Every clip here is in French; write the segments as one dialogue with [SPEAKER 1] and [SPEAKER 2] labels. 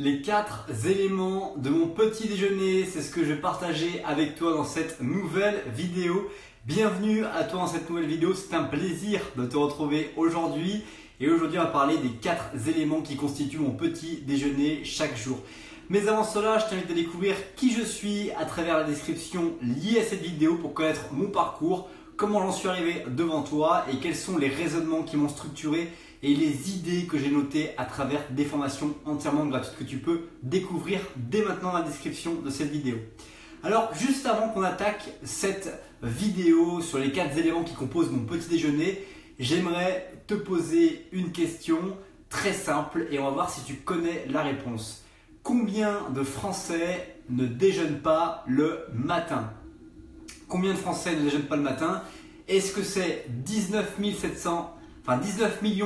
[SPEAKER 1] Les 4 éléments de mon petit déjeuner, c'est ce que je vais partager avec toi dans cette nouvelle vidéo. Bienvenue à toi dans cette nouvelle vidéo, c'est un plaisir de te retrouver aujourd'hui. Et aujourd'hui on va parler des 4 éléments qui constituent mon petit déjeuner chaque jour. Mais avant cela, je t'invite à découvrir qui je suis à travers la description liée à cette vidéo pour connaître mon parcours, comment j'en suis arrivé devant toi et quels sont les raisonnements qui m'ont structuré et les idées que j'ai notées à travers des formations entièrement gratuites que tu peux découvrir dès maintenant dans la description de cette vidéo. Alors juste avant qu'on attaque cette vidéo sur les 4 éléments qui composent mon petit déjeuner, j'aimerais te poser une question très simple et on va voir si tu connais la réponse. Combien de Français ne déjeunent pas le matin? Combien de Français ne déjeunent pas le matin? Est-ce que c'est 19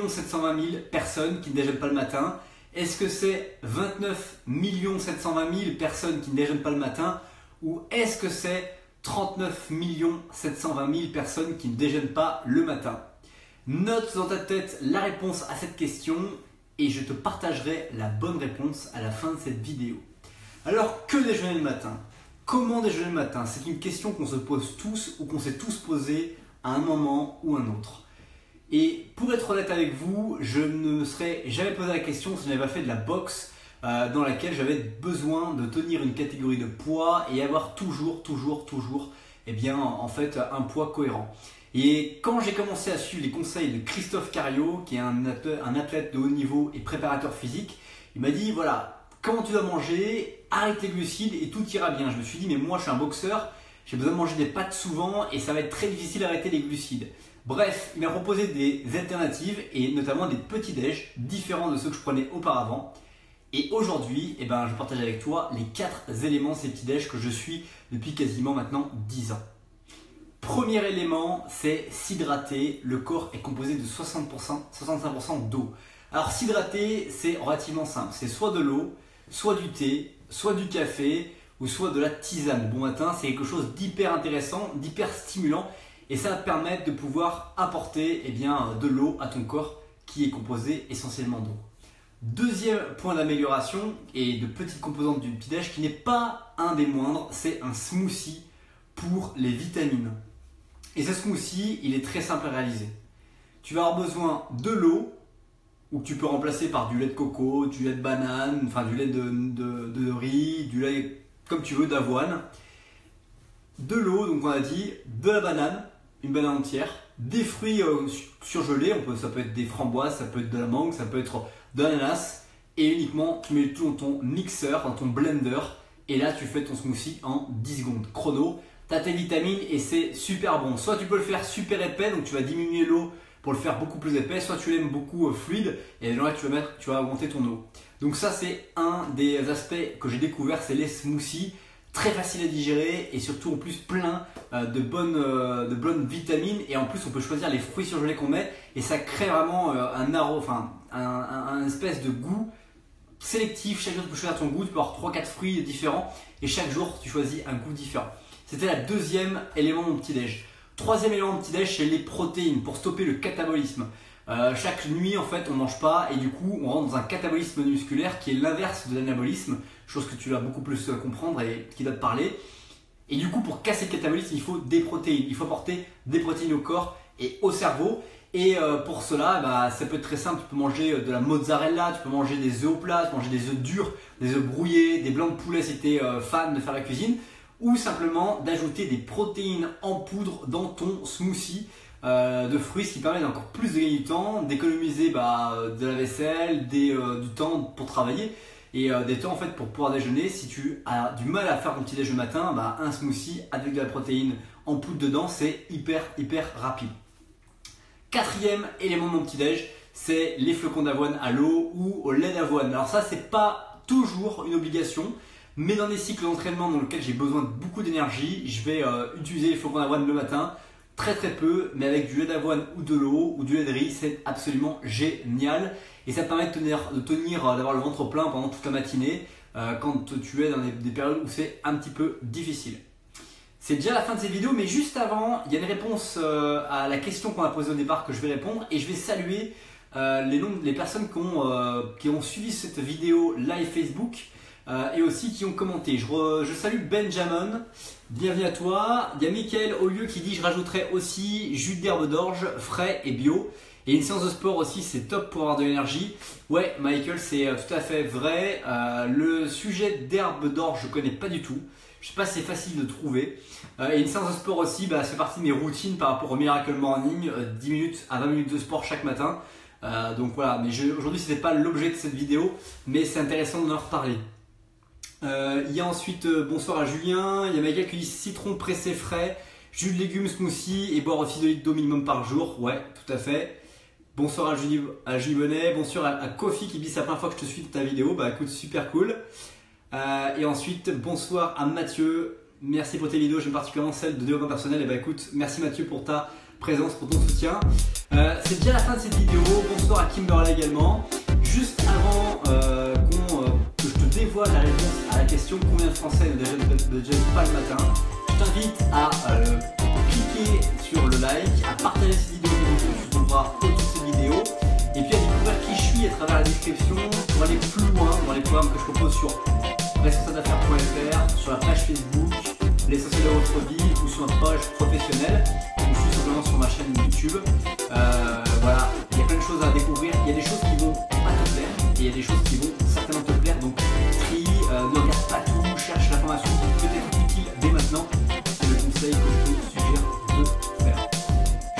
[SPEAKER 1] 720 000 personnes qui ne déjeunent pas le matin? Est-ce que c'est 29 720 000 personnes qui ne déjeunent pas le matin? Ou est-ce que c'est 39 720 000 personnes qui ne déjeunent pas le matin? Note dans ta tête la réponse à cette question et je te partagerai la bonne réponse à la fin de cette vidéo. Alors, que déjeuner le matin? Comment déjeuner le matin? C'est une question qu'on se pose tous ou qu'on s'est tous posé à un moment ou un autre. Et pour être honnête avec vous, je ne me serais jamais posé la question si je n'avais pas fait de la boxe dans laquelle j'avais besoin de tenir une catégorie de poids et avoir toujours un poids cohérent. Et quand j'ai commencé à suivre les conseils de Christophe Cario, qui est un athlète de haut niveau et préparateur physique, il m'a dit voilà, comment tu dois manger, arrête les glucides et tout ira bien. Je me suis dit mais moi je suis un boxeur, j'ai besoin de manger des pâtes souvent et ça va être très difficile d'arrêter les glucides. Bref, il m'a proposé des alternatives et notamment des petits déj différents de ceux que je prenais auparavant. Et aujourd'hui, je partage avec toi les 4 éléments de ces petits déj que je suis depuis quasiment maintenant 10 ans. Premier élément, c'est s'hydrater. Le corps est composé de 65% d'eau. Alors s'hydrater, c'est relativement simple. C'est soit de l'eau, soit du thé, soit du café ou soit de la tisane. Bon matin, c'est quelque chose d'hyper intéressant, d'hyper stimulant. Et ça va te permettre de pouvoir apporter de l'eau à ton corps qui est composé essentiellement d'eau. Deuxième point d'amélioration et de petite composante du petit-déj qui n'est pas un des moindres, c'est un smoothie pour les vitamines. Et ce smoothie, il est très simple à réaliser. Tu vas avoir besoin de l'eau, ou que tu peux remplacer par du lait de coco, du lait de banane, du lait de riz, du lait comme tu veux d'avoine. De l'eau, donc on a dit, de la banane, une banane entière, des fruits surgelés, ça peut être des framboises, ça peut être de la mangue, ça peut être de l'ananas, et uniquement tu mets tout dans ton mixeur, dans ton blender, et là tu fais ton smoothie en 10 secondes. Chrono, tu as tes vitamines et c'est super bon. Soit tu peux le faire super épais, donc tu vas diminuer l'eau pour le faire beaucoup plus épais, soit tu l'aimes beaucoup fluide, et là tu vas augmenter ton eau. Donc ça c'est un des aspects que j'ai découvert, c'est les smoothies. Très facile à digérer et surtout en plus plein de bonnes vitamines et en plus on peut choisir les fruits surgelés qu'on met et ça crée vraiment un espèce de goût sélectif. Chaque jour tu peux choisir ton goût, tu peux avoir 3-4 fruits différents et chaque jour tu choisis un goût différent. C'était la deuxième élément de mon petit déj. Troisième élément de mon petit déj, c'est les protéines pour stopper le catabolisme. Chaque nuit en fait on mange pas et du coup on rentre dans un catabolisme musculaire qui est l'inverse de l'anabolisme, chose que tu vas beaucoup plus comprendre et qui va te parler. Et du coup pour casser le catabolisme il faut des protéines, il faut apporter des protéines au corps et au cerveau. Et pour cela ça peut être très simple, tu peux manger de la mozzarella, tu peux manger des œufs au plat, tu peux manger des œufs durs, des œufs brouillés, des blancs de poulet si tu es fan de faire la cuisine, ou simplement d'ajouter des protéines en poudre dans ton smoothie de fruits, ce qui permet d'encore plus de gagner du temps, d'économiser de la vaisselle, du temps pour travailler et des temps en fait pour pouvoir déjeuner. Si tu as du mal à faire ton petit déjeuner matin, un smoothie avec de la protéine en poudre dedans, c'est hyper rapide. Quatrième élément de mon petit déj, c'est les flocons d'avoine à l'eau ou au lait d'avoine. Alors ça c'est pas toujours une obligation, mais dans des cycles d'entraînement dans lesquels j'ai besoin de beaucoup d'énergie, je vais utiliser les flocons d'avoine le matin. Très peu, mais avec du lait d'avoine ou de l'eau ou du lait de riz, c'est absolument génial et ça te permet d'avoir le ventre plein pendant toute la matinée quand tu es dans des périodes où c'est un petit peu difficile. C'est déjà la fin de cette vidéo, mais juste avant, il y a une réponse à la question qu'on a posée au départ que je vais répondre et je vais saluer les personnes qui ont suivi cette vidéo live Facebook et aussi qui ont commenté. Je salue Benjamin, bienvenue à toi. Il y a Mickaël Olieu qui dit: je rajouterai aussi jus d'herbe d'orge frais et bio. Et une séance de sport aussi, c'est top pour avoir de l'énergie. Ouais, Michael, c'est tout à fait vrai. Le sujet d'herbe d'orge, je ne connais pas du tout. Je sais pas si c'est facile de trouver. Et une séance de sport aussi, ça fait partie de mes routines par rapport au Miracle Morning. 10 minutes à 20 minutes de sport chaque matin. Donc voilà, mais aujourd'hui, ce n'était pas l'objet de cette vidéo, mais c'est intéressant d'en reparler. Il y a ensuite, bonsoir à Julien. Il y a Michael qui dit citron pressé frais, jus de légumes, smoothie et boire aussi 2 litres d'eau minimum par jour. Ouais, tout à fait. Bonsoir à Julie Bonnet, bonsoir à Kofi qui dit c'est la première fois que je te suis de ta vidéo, écoute, super cool. Et ensuite bonsoir à Mathieu, merci pour tes vidéos, j'aime particulièrement celle de développement personnel. Et écoute, merci Mathieu pour ta présence, pour ton soutien. C'est déjà la fin de cette vidéo, bonsoir à Kimberley également. Juste avant que je te dévoile la réponse à la question combien de Français ne déjeunent pas le matin, je t'invite à cliquer sur le like, à partager cette vidéo que tu trouveras au-dessus de cette vidéo, et puis à découvrir qui je suis à travers la description pour aller plus loin dans les programmes que je propose sur responsableaffaires.fr, sur la page Facebook, l'essentiel de votre vie, ou sur ma page professionnelle, ou tout simplement sur ma chaîne YouTube. Voilà, il y a plein de choses à découvrir, il y a des choses qui vont pas te plaire, et il y a des choses qui vont certainement te plaire, donc trie, ne regarde pas tout, cherche l'information qui peut être utile dès maintenant. C'est le conseil que je te suggère de faire.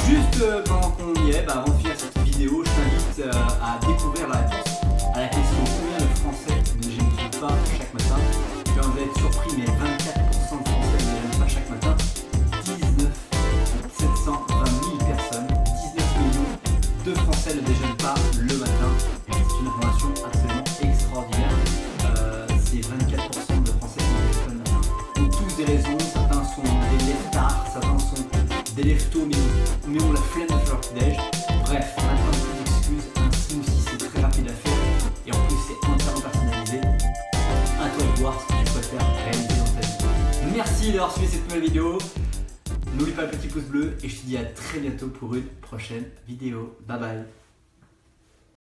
[SPEAKER 1] Juste pendant qu'on y est, avant de finir cette vidéo, je t'invite à découvrir la réponse à la question combien de Français ne déjeunent pas chaque matin. Tu vas être surpris, mais 24% de Français ne déjeunent pas chaque matin. 720 000 personnes, 19 millions de Français ne déjeunent pas le matin. C'est une information absolument extraordinaire. C'est 24% de Français qui ne déjeunent pas le matin. Pour toutes des raisons, certains sont des leftards, certains sont des leftos mais ont la flemme de faire leur petit-déj. Bref, maintenant plus d'excuses, un smoothie c'est très rapide à faire et en plus c'est entièrement personnalisé. À toi de voir ce que tu préfères réaliser dans ta vie. Merci d'avoir suivi cette nouvelle vidéo. N'oublie pas le petit pouce bleu et je te dis à très bientôt pour une prochaine vidéo. Bye bye.